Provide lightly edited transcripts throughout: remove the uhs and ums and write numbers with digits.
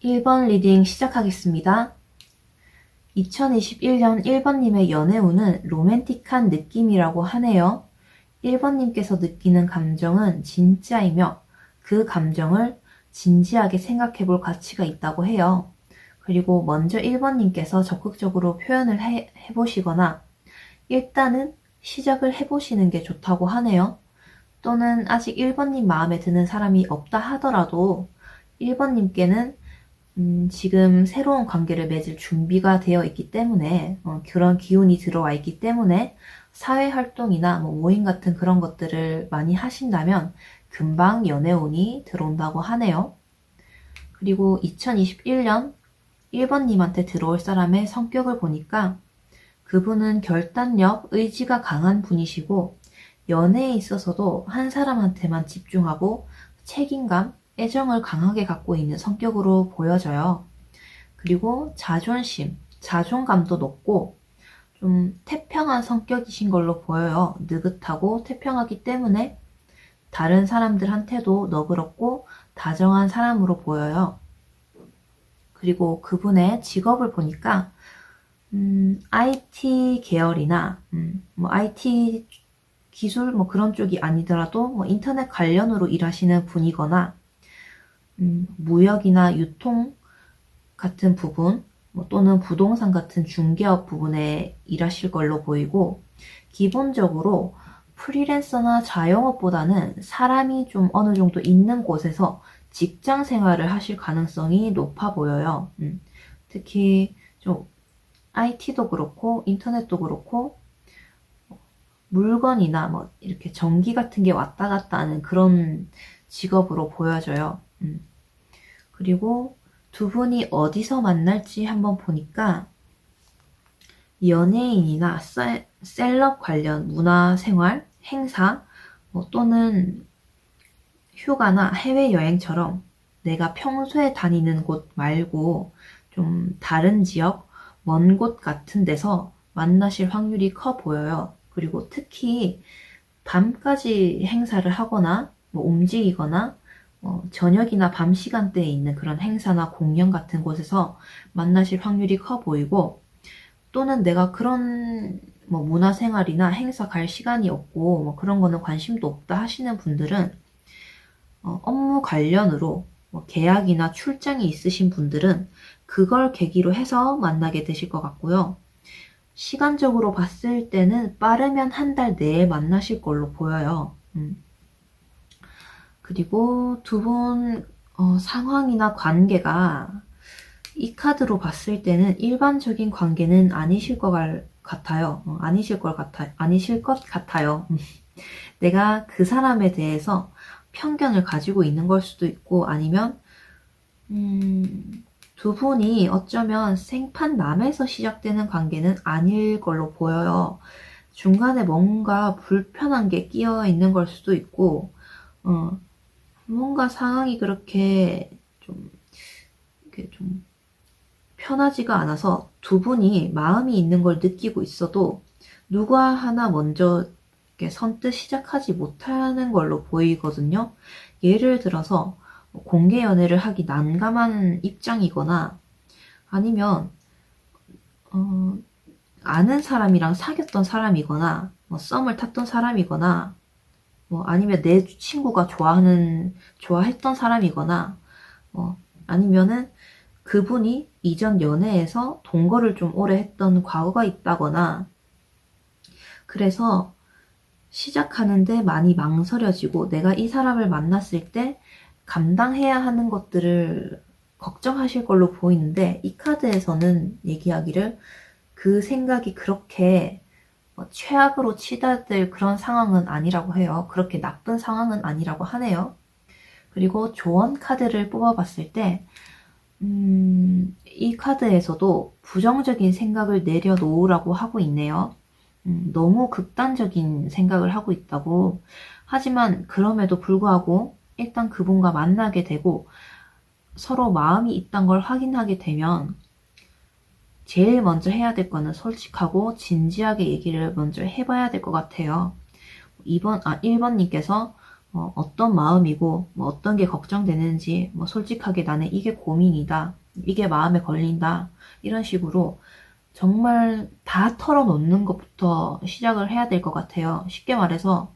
1번 리딩 시작하겠습니다. 2021년 1번님의 연애운은 로맨틱한 느낌이라고 하네요. 1번님께서 느끼는 감정은 진짜이며 그 감정을 진지하게 생각해 볼 가치가 있다고 해요. 그리고 먼저 1번님께서 적극적으로 표현을 해보시거나 일단은 시작을 해보시는 게 좋다고 하네요. 또는 아직 1번님 마음에 드는 사람이 없다 하더라도 1번님께는 지금 새로운 관계를 맺을 준비가 되어 있기 때문에 그런 기운이 들어와 있기 때문에 사회활동이나 모임 같은 그런 것들을 많이 하신다면 금방 연애운이 들어온다고 하네요. 그리고 2021년 1번님한테 들어올 사람의 성격을 보니까 그분은 결단력, 의지가 강한 분이시고 연애에 있어서도 한 사람한테만 집중하고 책임감, 애정을 강하게 갖고 있는 성격으로 보여져요. 그리고 자존심, 자존감도 높고 좀 태평한 성격이신 걸로 보여요. 느긋하고 태평하기 때문에 다른 사람들한테도 너그럽고 다정한 사람으로 보여요. 그리고 그분의 직업을 보니까 IT 계열이나 IT 기술 그런 쪽이 아니더라도 인터넷 관련으로 일하시는 분이거나 무역이나 유통 같은 부분 또는 부동산 같은 중개업 부분에 일하실 걸로 보이고 기본적으로 프리랜서나 자영업보다는 사람이 좀 어느 정도 있는 곳에서 직장 생활을 하실 가능성이 높아 보여요. 특히 좀 IT도 그렇고 인터넷도 그렇고 물건이나 이렇게 전기 같은 게 왔다 갔다 하는 그런 직업으로 보여져요. 그리고 두 분이 어디서 만날지 한번 보니까 연예인이나 셀럽 관련 문화생활, 행사 또는 휴가나 해외여행처럼 내가 평소에 다니는 곳 말고 좀 다른 지역, 먼 곳 같은 데서 만나실 확률이 커 보여요. 그리고 특히 밤까지 행사를 하거나 움직이거나 저녁이나 밤 시간대에 있는 그런 행사나 공연 같은 곳에서 만나실 확률이 커 보이고 또는 내가 그런 문화생활이나 행사 갈 시간이 없고 그런 거는 관심도 없다 하시는 분들은 업무 관련으로 계약이나 출장이 있으신 분들은 그걸 계기로 해서 만나게 되실 것 같고요. 시간적으로 봤을 때는 빠르면 한 달 내에 만나실 걸로 보여요. 그리고 두 분 상황이나 관계가 이 카드로 봤을 때는 일반적인 관계는 아니실 것 같아요. 아니실 것 같아요. 내가 그 사람에 대해서 편견을 가지고 있는 걸 수도 있고 아니면 두 분이 어쩌면 생판남에서 시작되는 관계는 아닐 걸로 보여요. 중간에 뭔가 불편한 게 끼어 있는 걸 수도 있고 뭔가 상황이 그렇게 좀 편하지가 않아서 두 분이 마음이 있는 걸 느끼고 있어도 누가 하나 먼저 선뜻 시작하지 못하는 걸로 보이거든요. 예를 들어서 공개 연애를 하기 난감한 입장이거나 아니면 아는 사람이랑 사귀었던 사람이거나 썸을 탔던 사람이거나 아니면 내 친구가 좋아했던 사람이거나 아니면은 그분이 이전 연애에서 동거를 좀 오래 했던 과거가 있다거나 그래서 시작하는데 많이 망설여지고 내가 이 사람을 만났을 때 감당해야 하는 것들을 걱정하실 걸로 보이는데 이 카드에서는 얘기하기를 그 생각이 그렇게 최악으로 치닫을 그런 상황은 아니라고 해요. 그렇게 나쁜 상황은 아니라고 하네요. 그리고 조언 카드를 뽑아봤을 때 이 카드에서도 부정적인 생각을 내려놓으라고 하고 있네요. 너무 극단적인 생각을 하고 있다고. 하지만 그럼에도 불구하고 일단 그분과 만나게 되고 서로 마음이 있단 걸 확인하게 되면 제일 먼저 해야 될 거는 솔직하고 진지하게 얘기를 먼저 해봐야 될 것 같아요. 1번님께서 어떤 마음이고 뭐 어떤 게 걱정되는지 뭐 솔직하게 나는 이게 고민이다, 이게 마음에 걸린다, 이런 식으로 정말 다 털어놓는 것부터 시작을 해야 될 것 같아요. 쉽게 말해서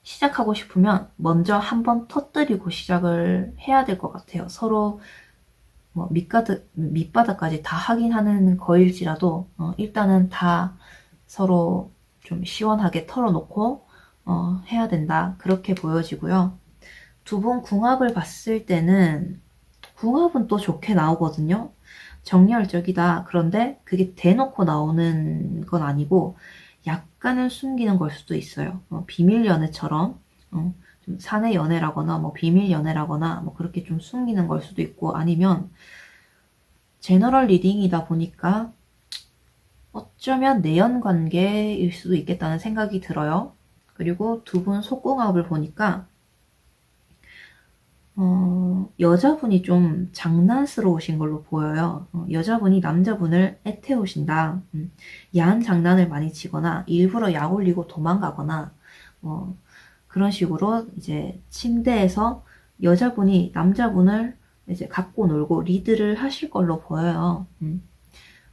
시작하고 싶으면 먼저 한번 터뜨리고 시작을 해야 될 것 같아요. 서로 뭐 밑바닥까지 다 확인하는 거일지라도 일단은 다 서로 좀 시원하게 털어놓고 해야 된다, 그렇게 보여지고요. 두 분 궁합을 봤을 때는 궁합은 또 좋게 나오거든요. 정열적이다. 그런데 그게 대놓고 나오는 건 아니고 약간은 숨기는 걸 수도 있어요. 비밀 연애처럼 좀 사내 연애라거나 뭐 비밀 연애라거나 뭐 그렇게 좀 숨기는 걸 수도 있고, 아니면 제너럴 리딩이다 보니까 어쩌면 내연 관계일 수도 있겠다는 생각이 들어요. 그리고 두 분 속궁합을 보니까 여자분이 좀 장난스러우신 걸로 보여요. 여자분이 남자분을 애태우신다. 야한 장난을 많이 치거나 일부러 약 올리고 도망가거나 그런 식으로 이제 침대에서 여자분이 남자분을 이제 갖고 놀고 리드를 하실 걸로 보여요.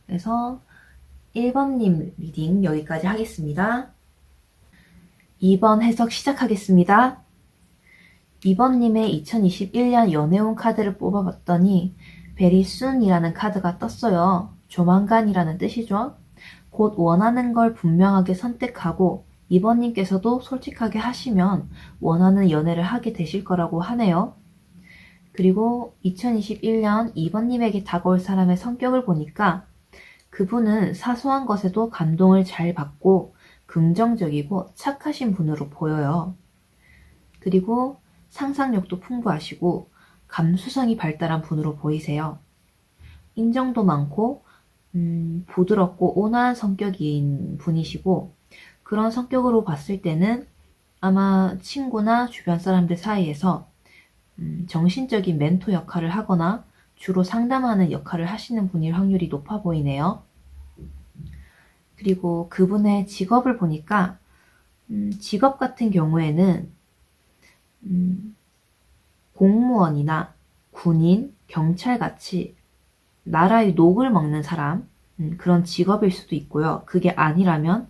그래서 1번님 리딩 여기까지 하겠습니다. 2번 해석 시작하겠습니다. 2번님의 2021년 연애운 카드를 뽑아봤더니 베리순이라는 카드가 떴어요. 조만간이라는 뜻이죠. 곧 원하는 걸 분명하게 선택하고 2번님께서도 솔직하게 하시면 원하는 연애를 하게 되실 거라고 하네요. 그리고 2021년 2번님에게 다가올 사람의 성격을 보니까 그분은 사소한 것에도 감동을 잘 받고 긍정적이고 착하신 분으로 보여요. 그리고 상상력도 풍부하시고 감수성이 발달한 분으로 보이세요. 인정도 많고 부드럽고 온화한 성격인 분이시고, 그런 성격으로 봤을 때는 아마 친구나 주변 사람들 사이에서 정신적인 멘토 역할을 하거나 주로 상담하는 역할을 하시는 분일 확률이 높아 보이네요. 그리고 그분의 직업을 보니까 직업 같은 경우에는 공무원이나 군인, 경찰같이 나라의 녹을 먹는 사람, 그런 직업일 수도 있고요. 그게 아니라면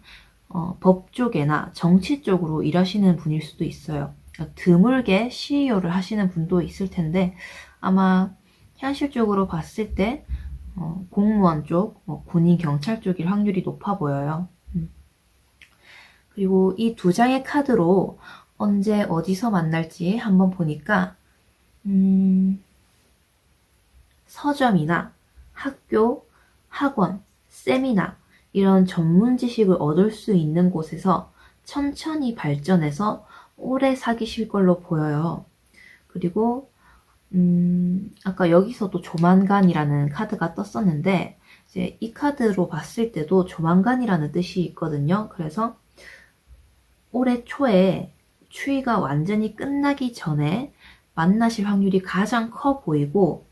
법 쪽이나 정치 쪽으로 일하시는 분일 수도 있어요. 그러니까 드물게 CEO를 하시는 분도 있을 텐데 아마 현실적으로 봤을 때 공무원 쪽, 군인, 경찰 쪽일 확률이 높아 보여요. 그리고 이 두 장의 카드로 언제 어디서 만날지 한번 보니까 서점이나 학교, 학원, 세미나 이런 전문 지식을 얻을 수 있는 곳에서 천천히 발전해서 오래 사귀실 걸로 보여요. 그리고 아까 여기서도 조만간이라는 카드가 떴었는데 이제 이 카드로 봤을 때도 조만간이라는 뜻이 있거든요. 그래서 올해 초에 추위가 완전히 끝나기 전에 만나실 확률이 가장 커 보이고,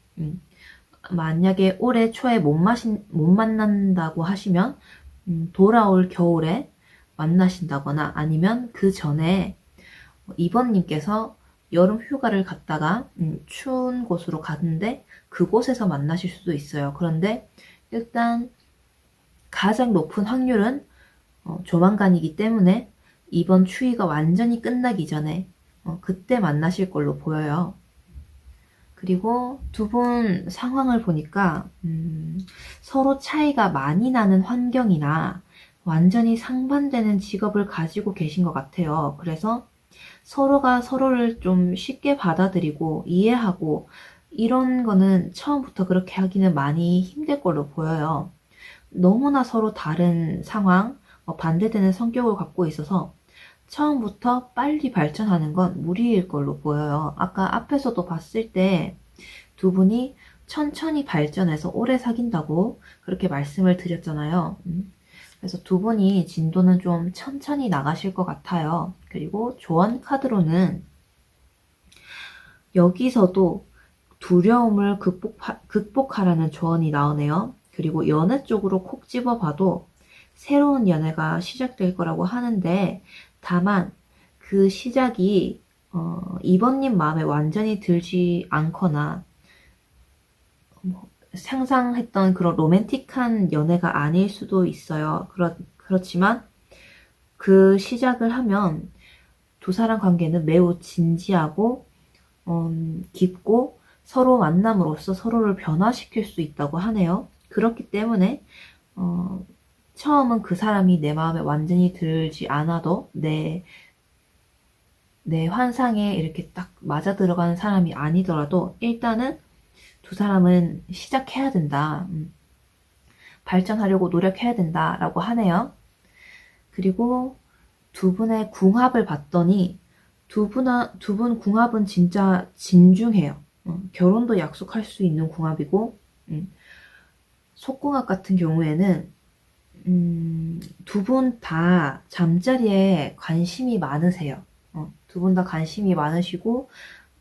만약에 올해 초에 못 만난다고 하시면 돌아올 겨울에 만나신다거나, 아니면 그 전에 이번님께서 여름 휴가를 갔다가 추운 곳으로 갔는데 그곳에서 만나실 수도 있어요. 그런데 일단 가장 높은 확률은 조만간이기 때문에 이번 추위가 완전히 끝나기 전에 그때 만나실 걸로 보여요. 그리고 두 분 상황을 보니까 서로 차이가 많이 나는 환경이나 완전히 상반되는 직업을 가지고 계신 것 같아요. 그래서 서로가 서로를 좀 쉽게 받아들이고 이해하고 이런 거는 처음부터 그렇게 하기는 많이 힘들 걸로 보여요. 너무나 서로 다른 상황, 반대되는 성격을 갖고 있어서 처음부터 빨리 발전하는 건 무리일 걸로 보여요. 아까 앞에서도 봤을 때 두 분이 천천히 발전해서 오래 사귄다고 그렇게 말씀을 드렸잖아요. 그래서 두 분이 진도는 좀 천천히 나가실 것 같아요. 그리고 조언 카드로는 여기서도 두려움을 극복하라는 조언이 나오네요. 그리고 연애 쪽으로 콕 집어봐도 새로운 연애가 시작될 거라고 하는데, 다만 그 시작이 2번님 마음에 완전히 들지 않거나 상상했던 그런 로맨틱한 연애가 아닐 수도 있어요. 그렇지만 그 시작을 하면 두 사람 관계는 매우 진지하고 깊고 서로 만남으로써 서로를 변화시킬 수 있다고 하네요. 그렇기 때문에 처음은 그 사람이 내 마음에 완전히 들지 않아도 내 환상에 이렇게 딱 맞아 들어가는 사람이 아니더라도 일단은 두 사람은 시작해야 된다. 발전하려고 노력해야 된다라고 하네요. 그리고 두 분의 궁합을 봤더니 두 분 궁합은 진짜 진중해요. 결혼도 약속할 수 있는 궁합이고, 속궁합 같은 경우에는 두 분 다 잠자리에 관심이 많으세요. 두 분 다 관심이 많으시고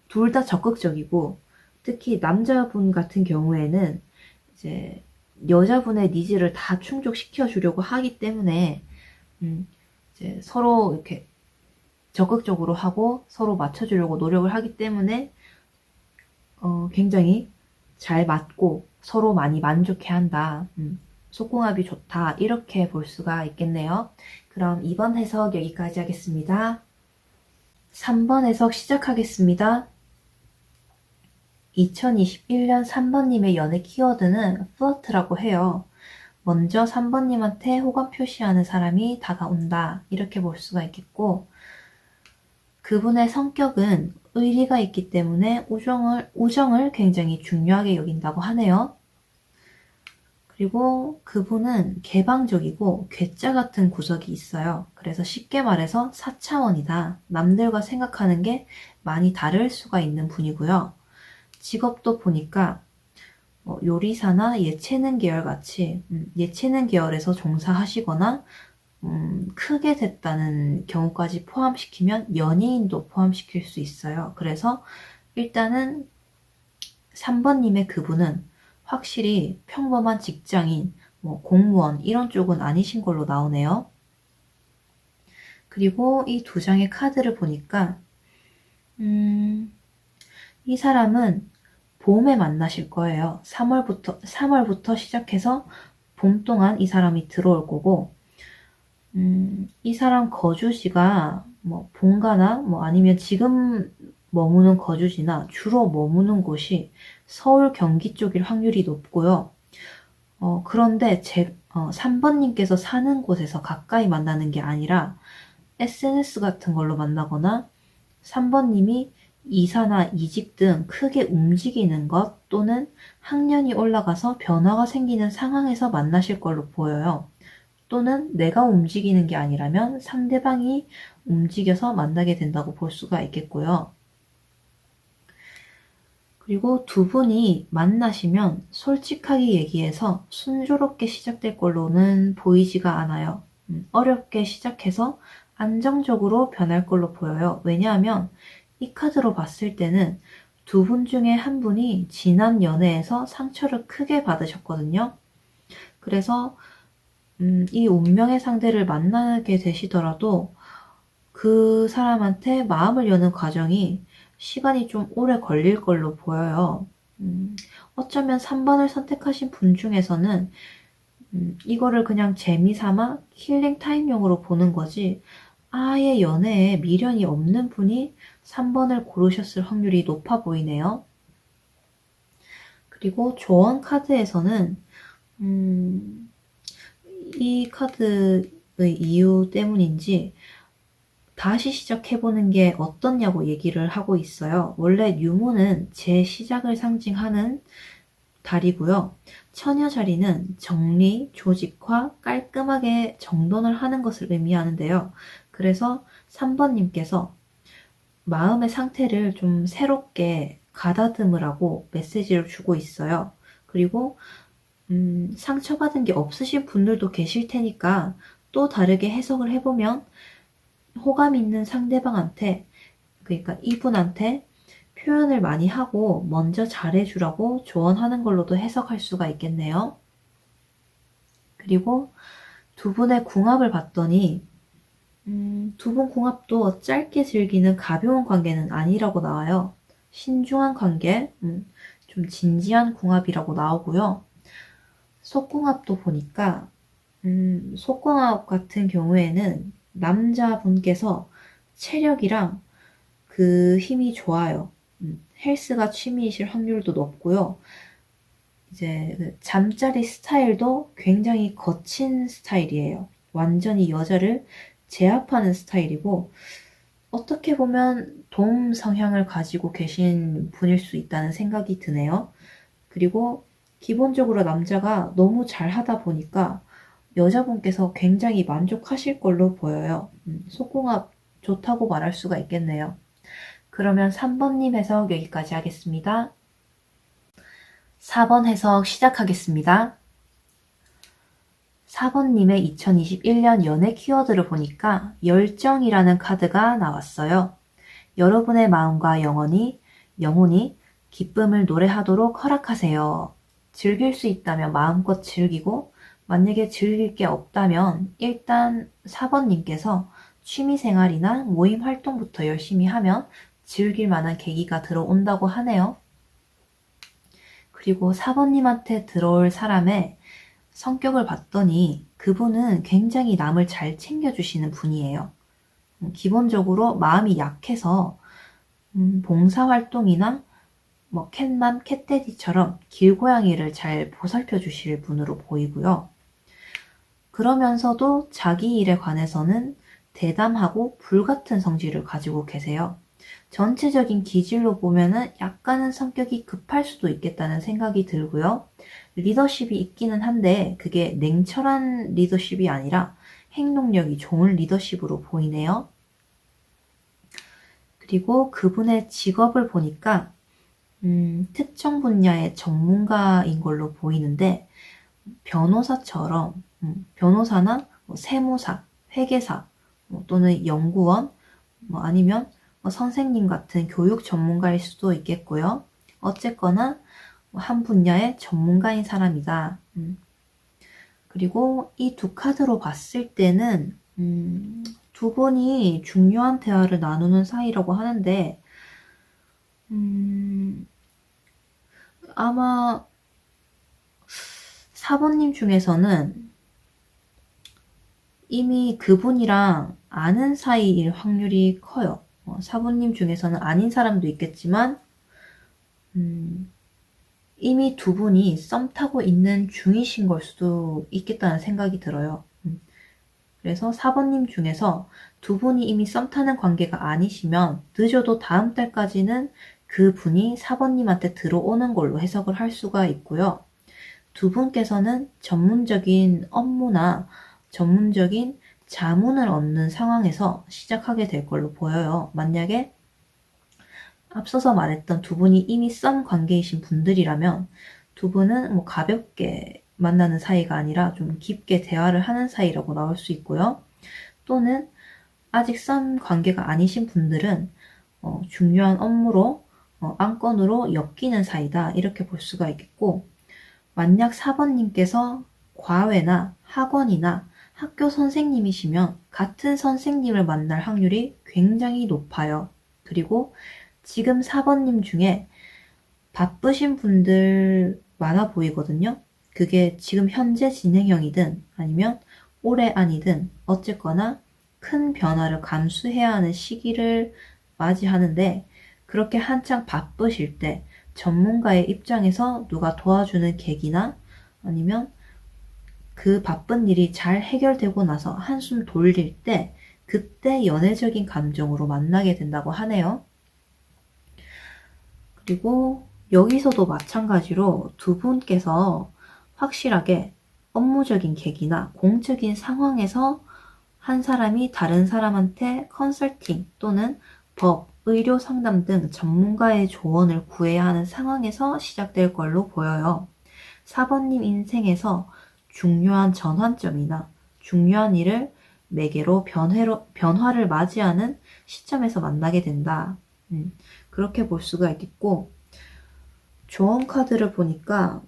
둘 다 적극적이고, 특히 남자분 같은 경우에는 이제 여자분의 니즈를 다 충족시켜 주려고 하기 때문에 이제 서로 이렇게 적극적으로 하고 서로 맞춰주려고 노력을 하기 때문에 굉장히 잘 맞고 서로 많이 만족해한다. 속궁합이 좋다. 이렇게 볼 수가 있겠네요. 그럼 2번 해석 여기까지 하겠습니다. 3번 해석 시작하겠습니다. 2021년 3번님의 연애 키워드는 플러트라고 해요. 먼저 3번님한테 호감 표시하는 사람이 다가온다. 이렇게 볼 수가 있겠고, 그분의 성격은 의리가 있기 때문에 우정을 굉장히 중요하게 여긴다고 하네요. 그리고 그분은 개방적이고 괴짜 같은 구석이 있어요. 그래서 쉽게 말해서 4차원이다. 남들과 생각하는 게 많이 다를 수가 있는 분이고요. 직업도 보니까 요리사나 예체능 계열 같이 예체능 계열에서 종사하시거나 크게 됐다는 경우까지 포함시키면 연예인도 포함시킬 수 있어요. 그래서 일단은 3번님의 그분은 확실히 평범한 직장인, 공무원 이런 쪽은 아니신 걸로 나오네요. 그리고 이 두 장의 카드를 보니까 이 사람은 봄에 만나실 거예요. 3월부터 시작해서 봄 동안 이 사람이 들어올 거고, 이 사람 거주지가 본가나 아니면 지금 머무는 거주지나 주로 머무는 곳이 서울, 경기 쪽일 확률이 높고요. 그런데 3번님께서 사는 곳에서 가까이 만나는 게 아니라 SNS 같은 걸로 만나거나 3번님이 이사나 이직 등 크게 움직이는 것 또는 학년이 올라가서 변화가 생기는 상황에서 만나실 걸로 보여요. 또는 내가 움직이는 게 아니라면 상대방이 움직여서 만나게 된다고 볼 수가 있겠고요. 그리고 두 분이 만나시면 솔직하게 얘기해서 순조롭게 시작될 걸로는 보이지가 않아요. 어렵게 시작해서 안정적으로 변할 걸로 보여요. 왜냐하면 이 카드로 봤을 때는 두 분 중에 한 분이 지난 연애에서 상처를 크게 받으셨거든요. 그래서 이 운명의 상대를 만나게 되시더라도 그 사람한테 마음을 여는 과정이 시간이 좀 오래 걸릴 걸로 보여요. 어쩌면 3번을 선택하신 분 중에서는 이거를 그냥 재미삼아 힐링 타임용으로 보는 거지 아예 연애에 미련이 없는 분이 3번을 고르셨을 확률이 높아 보이네요. 그리고 조언 카드에서는 이 카드의 이유 때문인지 다시 시작해보는 게 어떻냐고 얘기를 하고 있어요. 원래 유무는 재시작을 상징하는 달이고요. 처녀 자리는 정리, 조직화, 깔끔하게 정돈을 하는 것을 의미하는데요. 그래서 3번님께서 마음의 상태를 좀 새롭게 가다듬으라고 메시지를 주고 있어요. 그리고 상처받은 게 없으신 분들도 계실 테니까 또 다르게 해석을 해보면 호감 있는 상대방한테, 그러니까 이분한테 표현을 많이 하고 먼저 잘해주라고 조언하는 걸로도 해석할 수가 있겠네요. 그리고 두 분의 궁합을 봤더니 두 분 궁합도 짧게 즐기는 가벼운 관계는 아니라고 나와요. 신중한 관계, 좀 진지한 궁합이라고 나오고요. 속궁합도 보니까 속궁합 같은 경우에는 남자분께서 체력이랑 그 힘이 좋아요. 헬스가 취미이실 확률도 높고요. 이제 그 잠자리 스타일도 굉장히 거친 스타일이에요. 완전히 여자를 제압하는 스타일이고, 어떻게 보면 돔 성향을 가지고 계신 분일 수 있다는 생각이 드네요. 그리고 기본적으로 남자가 너무 잘하다 보니까 여자분께서 굉장히 만족하실 걸로 보여요. 속궁합 좋다고 말할 수가 있겠네요. 그러면 3번님 해석 여기까지 하겠습니다. 4번 해석 시작하겠습니다. 4번님의 2021년 연애 키워드를 보니까 열정이라는 카드가 나왔어요. 여러분의 마음과 영혼이 기쁨을 노래하도록 허락하세요. 즐길 수 있다면 마음껏 즐기고, 만약에 즐길 게 없다면 일단 4번님께서 취미생활이나 모임 활동부터 열심히 하면 즐길 만한 계기가 들어온다고 하네요. 그리고 4번님한테 들어올 사람의 성격을 봤더니 그분은 굉장히 남을 잘 챙겨주시는 분이에요. 기본적으로 마음이 약해서 봉사활동이나 뭐 캣맘, 캣데디처럼 길고양이를 잘 보살펴 주실 분으로 보이고요. 그러면서도 자기 일에 관해서는 대담하고 불같은 성질을 가지고 계세요. 전체적인 기질로 보면은 약간은 성격이 급할 수도 있겠다는 생각이 들고요. 리더십이 있기는 한데 그게 냉철한 리더십이 아니라 행동력이 좋은 리더십으로 보이네요. 그리고 그분의 직업을 보니까 특정 분야의 전문가인 걸로 보이는데 변호사처럼 변호사나 뭐 세무사, 회계사 또는 연구원 아니면 선생님 같은 교육 전문가일 수도 있겠고요. 어쨌거나 한 분야의 전문가인 사람이다. 그리고 이 두 카드로 봤을 때는 두 분이 중요한 대화를 나누는 사이라고 하는데 아마 4번님 중에서는 이미 그분이랑 아는 사이일 확률이 커요. 4번님 중에서는 아닌 사람도 있겠지만 이미 두 분이 썸 타고 있는 중이신 걸 수도 있겠다는 생각이 들어요. 그래서 4번님 중에서 두 분이 이미 썸 타는 관계가 아니시면 늦어도 다음 달까지는 그 분이 4번님한테 들어오는 걸로 해석을 할 수가 있고요. 두 분께서는 전문적인 업무나 전문적인 자문을 얻는 상황에서 시작하게 될 걸로 보여요. 만약에 앞서서 말했던 두 분이 이미 썸 관계이신 분들이라면 두 분은 뭐 가볍게 만나는 사이가 아니라 좀 깊게 대화를 하는 사이라고 나올 수 있고요. 또는 아직 썸 관계가 아니신 분들은 중요한 업무로 안건으로 엮이는 사이다 이렇게 볼 수가 있겠고, 만약 4번님께서 과외나 학원이나 학교 선생님이시면 같은 선생님을 만날 확률이 굉장히 높아요. 그리고 지금 4번님 중에 바쁘신 분들 많아 보이거든요. 그게 지금 현재 진행형이든 아니면 올해 아니든 어쨌거나 큰 변화를 감수해야 하는 시기를 맞이하는데, 그렇게 한창 바쁘실 때 전문가의 입장에서 누가 도와주는 계기나 아니면 그 바쁜 일이 잘 해결되고 나서 한숨 돌릴 때 그때 연애적인 감정으로 만나게 된다고 하네요. 그리고 여기서도 마찬가지로 두 분께서 확실하게 업무적인 계기나 공적인 상황에서 한 사람이 다른 사람한테 컨설팅 또는 법, 의료 상담 등 전문가의 조언을 구해야 하는 상황에서 시작될 걸로 보여요. 4번님 인생에서 중요한 전환점이나 중요한 일을 매개로 변화를 맞이하는 시점에서 만나게 된다. 그렇게 볼 수가 있겠고, 조언 카드를 보니까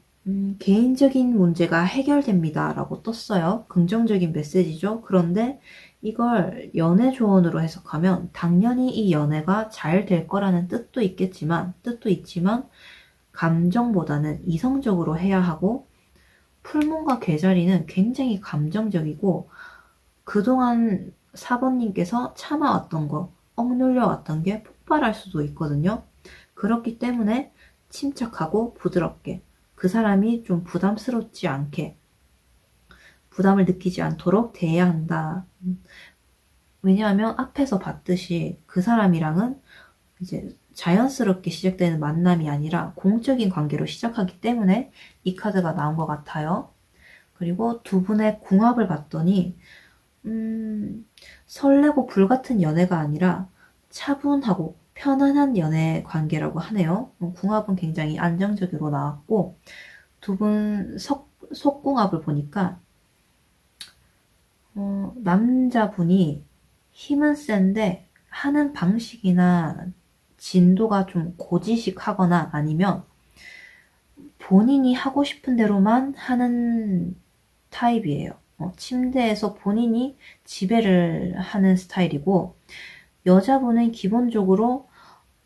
개인적인 문제가 해결됩니다 라고 떴어요. 긍정적인 메시지죠. 그런데 이걸 연애 조언으로 해석하면 당연히 이 연애가 잘 될 거라는 뜻도 있지만 감정보다는 이성적으로 해야 하고, 풀문과 개자리는 굉장히 감정적이고 그동안 4번님께서 참아왔던 거, 억눌려왔던 게 폭발할 수도 있거든요. 그렇기 때문에 침착하고 부드럽게, 그 사람이 좀 부담스럽지 않게, 부담을 느끼지 않도록 대해야 한다. 왜냐하면 앞에서 봤듯이 그 사람이랑은 이제 자연스럽게 시작되는 만남이 아니라 공적인 관계로 시작하기 때문에 이 카드가 나온 것 같아요. 그리고 두 분의 궁합을 봤더니 설레고 불같은 연애가 아니라 차분하고 편안한 연애 관계라고 하네요. 궁합은 굉장히 안정적으로 나왔고, 두 분 속궁합을 보니까 남자분이 힘은 센데 하는 방식이나 진도가 좀 고지식하거나 아니면 본인이 하고 싶은 대로만 하는 타입이에요. 침대에서 본인이 지배를 하는 스타일이고, 여자분은 기본적으로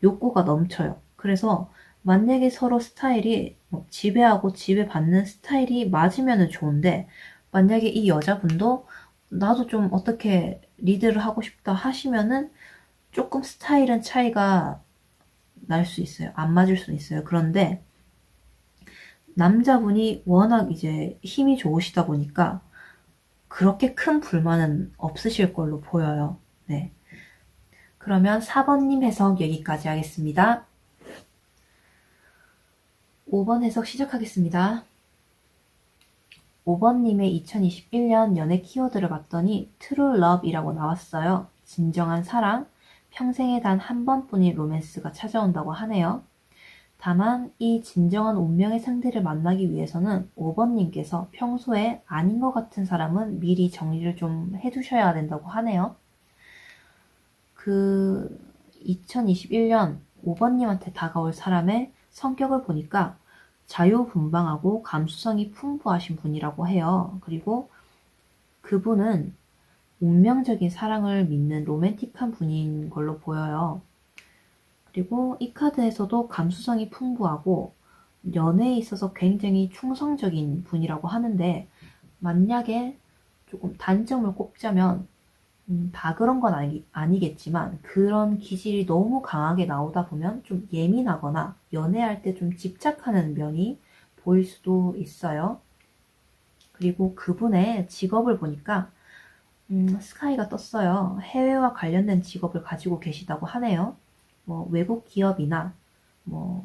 욕구가 넘쳐요. 그래서 만약에 서로 스타일이 지배하고 지배받는 스타일이 맞으면 좋은데, 만약에 이 여자분도 나도 좀 어떻게 리드를 하고 싶다 하시면은 조금 스타일은 차이가 날 수 있어요. 안 맞을 수 있어요. 그런데 남자분이 워낙 이제 힘이 좋으시다 보니까 그렇게 큰 불만은 없으실 걸로 보여요. 네. 그러면 4번님 해석 여기까지 하겠습니다. 5번 해석 시작하겠습니다. 5번님의 2021년 연애 키워드를 봤더니 True Love이라고 나왔어요. 진정한 사랑, 평생에 단 한 번뿐인 로맨스가 찾아온다고 하네요. 다만 이 진정한 운명의 상대를 만나기 위해서는 5번님께서 평소에 아닌 것 같은 사람은 미리 정리를 좀 해두셔야 된다고 하네요. 2021년 5번님한테 다가올 사람의 성격을 보니까 자유분방하고 감수성이 풍부하신 분이라고 해요. 그리고 그분은 운명적인 사랑을 믿는 로맨틱한 분인 걸로 보여요. 그리고 이 카드에서도 감수성이 풍부하고 연애에 있어서 굉장히 충성적인 분이라고 하는데, 만약에 조금 단점을 꼽자면 다 그런 건 아니겠지만 그런 기질이 너무 강하게 나오다 보면 좀 예민하거나 연애할 때 좀 집착하는 면이 보일 수도 있어요. 그리고 그분의 직업을 보니까 스카이가 떴어요. 해외와 관련된 직업을 가지고 계시다고 하네요. 외국 기업이나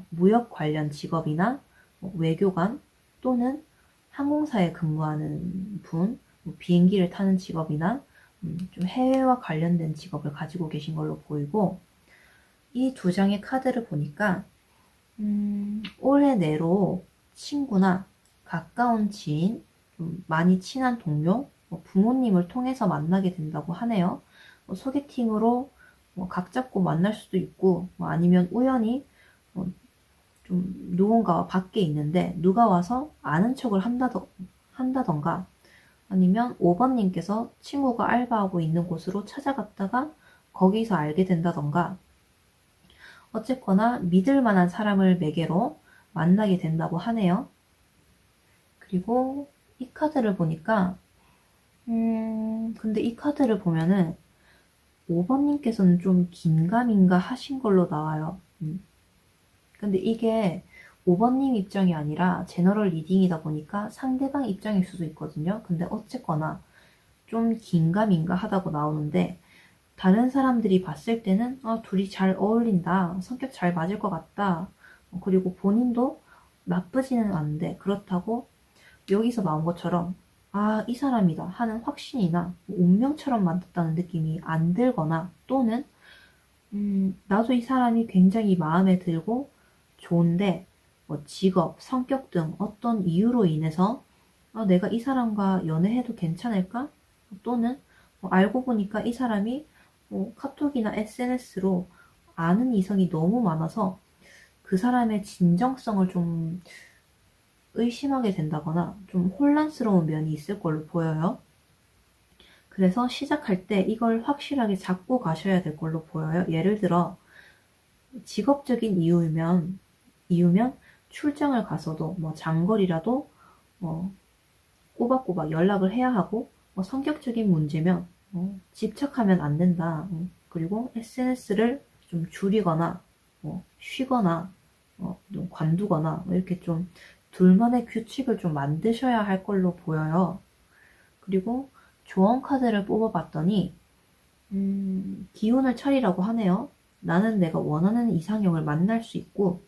무역 관련 직업이나 외교관 또는 항공사에 근무하는 분, 비행기를 타는 직업이나 좀 해외와 관련된 직업을 가지고 계신 걸로 보이고, 이 두 장의 카드를 보니까 올해 내로 친구나 가까운 지인, 많이 친한 동료, 부모님을 통해서 만나게 된다고 하네요. 소개팅으로 각 잡고 만날 수도 있고, 아니면 우연히 좀 누군가가 밖에 있는데 누가 와서 아는 척을 한다던가, 아니면 5번님께서 친구가 알바하고 있는 곳으로 찾아갔다가 거기서 알게 된다던가, 어쨌거나 믿을 만한 사람을 매개로 만나게 된다고 하네요. 그리고 이 카드를 보니까 근데 이 카드를 보면은 5번님께서는 좀 긴가민가 하신 걸로 나와요. 근데 이게 5번님 입장이 아니라 제너럴 리딩이다 보니까 상대방 입장일 수도 있거든요. 근데 어쨌거나 좀 긴가민가 하다고 나오는데, 다른 사람들이 봤을 때는 둘이 잘 어울린다, 성격 잘 맞을 것 같다, 그리고 본인도 나쁘지는 않은데 그렇다고 여기서 나온 것처럼 이 사람이다 하는 확신이나 운명처럼 만났다는 느낌이 안 들거나, 또는 나도 이 사람이 굉장히 마음에 들고 좋은데 직업, 성격 등 어떤 이유로 인해서 내가 이 사람과 연애해도 괜찮을까? 또는 알고 보니까 이 사람이 카톡이나 SNS로 아는 이성이 너무 많아서 그 사람의 진정성을 좀 의심하게 된다거나 좀 혼란스러운 면이 있을 걸로 보여요. 그래서 시작할 때 이걸 확실하게 잡고 가셔야 될 걸로 보여요. 예를 들어 직업적인 이유면 출장을 가서도 뭐 장거리라도 꼬박꼬박 연락을 해야 하고, 성격적인 문제면 집착하면 안 된다. 그리고 SNS를 좀 줄이거나 쉬거나 좀 관두거나 이렇게 좀 둘만의 규칙을 좀 만드셔야 할 걸로 보여요. 그리고 조언 카드를 뽑아봤더니 기운을 차리라고 하네요. 나는 내가 원하는 이상형을 만날 수 있고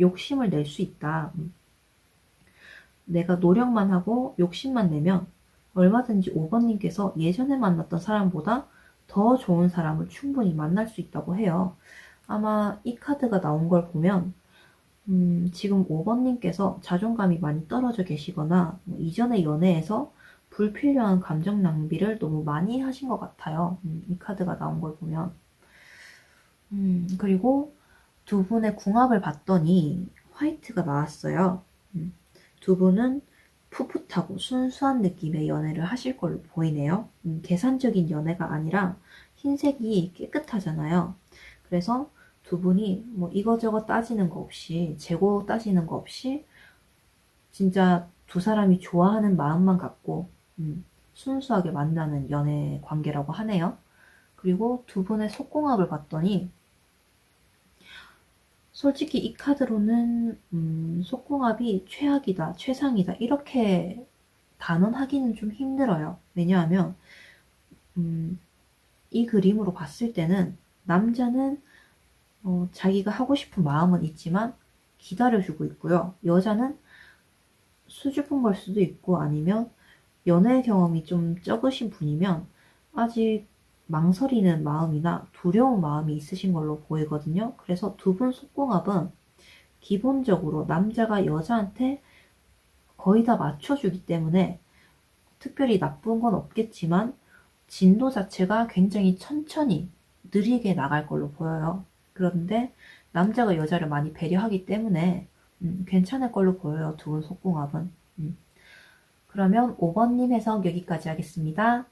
욕심을 낼 수 있다. 내가 노력만 하고 욕심만 내면 얼마든지 5번님께서 예전에 만났던 사람보다 더 좋은 사람을 충분히 만날 수 있다고 해요. 아마 이 카드가 나온 걸 보면 지금 5번님께서 자존감이 많이 떨어져 계시거나 이전의 연애에서 불필요한 감정 낭비를 너무 많이 하신 것 같아요. 이 카드가 나온 걸 보면. 그리고 두 분의 궁합을 봤더니 화이트가 나왔어요. 두 분은 풋풋하고 순수한 느낌의 연애를 하실 걸로 보이네요. 계산적인 연애가 아니라 흰색이 깨끗하잖아요. 그래서 두 분이 뭐 이거저거 따지는 거 없이, 재고 따지는 거 없이 진짜 두 사람이 좋아하는 마음만 갖고 순수하게 만나는 연애 관계라고 하네요. 그리고 두 분의 속궁합을 봤더니 솔직히 이 카드로는 속궁합이 최악이다, 최상이다 이렇게 단언하기는 좀 힘들어요. 왜냐하면 이 그림으로 봤을 때는 남자는 자기가 하고 싶은 마음은 있지만 기다려주고 있고요. 여자는 수줍은 걸 수도 있고 아니면 연애 경험이 좀 적으신 분이면 아직 망설이는 마음이나 두려운 마음이 있으신 걸로 보이거든요. 그래서 두 분 속궁합은 기본적으로 남자가 여자한테 거의 다 맞춰주기 때문에 특별히 나쁜 건 없겠지만 진도 자체가 굉장히 천천히 느리게 나갈 걸로 보여요. 그런데 남자가 여자를 많이 배려하기 때문에 괜찮을 걸로 보여요. 두 분 속궁합은. 그러면 5번님 해석 여기까지 하겠습니다.